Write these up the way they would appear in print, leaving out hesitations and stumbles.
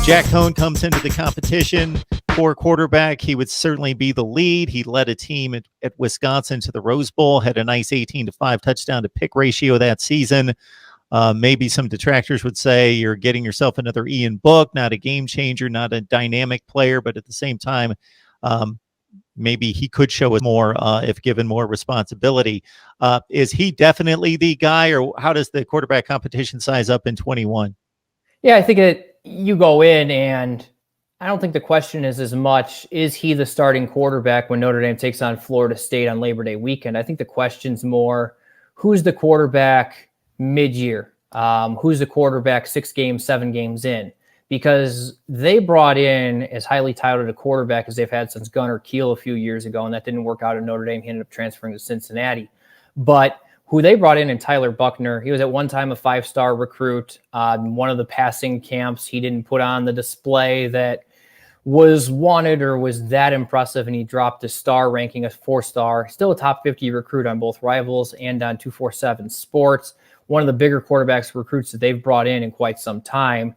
Jack Coan comes into the competition for quarterback. He would certainly be the lead. He led a team at Wisconsin to the Rose Bowl, had a nice 18-5 touchdown to pick ratio that season. Maybe some detractors would say you're getting yourself another Ian Book, not a game changer, not a dynamic player, but at the same time, maybe he could show us more if given more responsibility. Is he definitely the guy, or how does the quarterback competition size up in 21? Yeah, I think you go in, and I don't think the question is as much, is he the starting quarterback when Notre Dame takes on Florida State on Labor Day weekend? I think the question's more, who's the quarterback mid-year? Who's the quarterback 6 games, 7 games in? Because they brought in as highly touted a quarterback as they've had since Gunnar Kiel a few years ago, and that didn't work out at Notre Dame. He ended up transferring to Cincinnati. But who they brought in Tyler Buckner, he was at one time a 5-star recruit. One of the passing camps, he didn't put on the display that was wanted or was that impressive, and he dropped a star ranking, a 4-star. Still a top 50 recruit on both Rivals and on 247 Sports. One of the bigger quarterbacks recruits that they've brought in quite some time.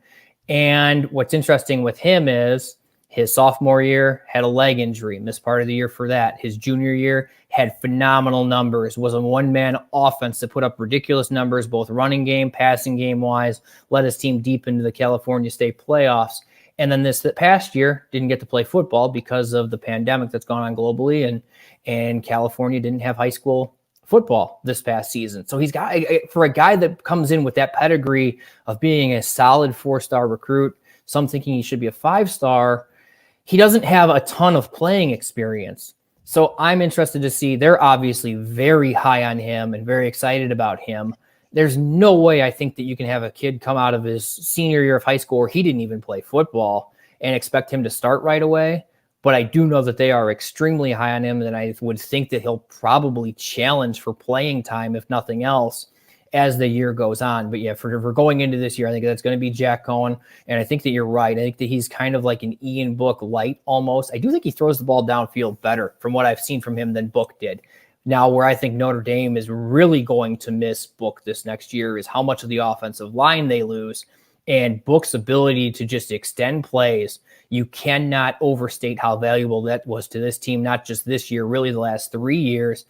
And what's interesting with him is his sophomore year had a leg injury, missed part of the year for that. His junior year had phenomenal numbers, was a one-man offense that put up ridiculous numbers, both running game, passing game-wise, led his team deep into the California State playoffs. And then this past year didn't get to play football because of the pandemic that's gone on globally, and California didn't have high school football this past season. So he's got, for a guy that comes in with that pedigree of being a solid 4-star recruit, some thinking he should be a 5-star, he doesn't have a ton of playing experience. So I'm interested to see, they're obviously very high on him and very excited about him. There's no way I think that you can have a kid come out of his senior year of high school where he didn't even play football and expect him to start right away. But I do know that they are extremely high on him, and I would think that he'll probably challenge for playing time, if nothing else, as the year goes on. But yeah, for going into this year, I think that's going to be Jack Coan. And I think that you're right. I think that he's kind of like an Ian Book light almost. I do think he throws the ball downfield better from what I've seen from him than Book did. Now, where I think Notre Dame is really going to miss Book this next year is how much of the offensive line they lose, and Book's ability to just extend plays. You cannot overstate how valuable that was to this team, not just this year, really the last 3 years.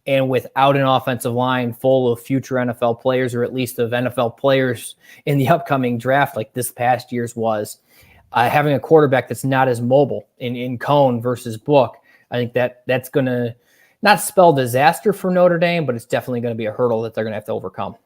And without an offensive line full of future NFL players, or at least of NFL players in the upcoming draft like this past year's was, having a quarterback that's not as mobile in Coan versus Book, I think that's going to not spell disaster for Notre Dame, but it's definitely going to be a hurdle that they're going to have to overcome.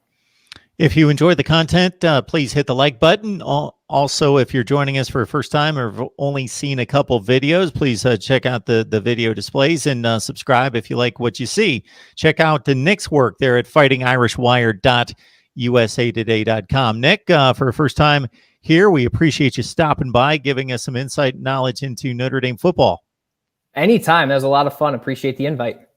If you enjoyed the content, please hit the like button. Also, if you're joining us for the first time or have only seen a couple videos, please check out the video displays and subscribe if you like what you see. Check out Nick's work there at fightingirishwire.usatoday.com. Nick, for the first time here, we appreciate you stopping by, giving us some insight and knowledge into Notre Dame football. Anytime. That was a lot of fun. Appreciate the invite.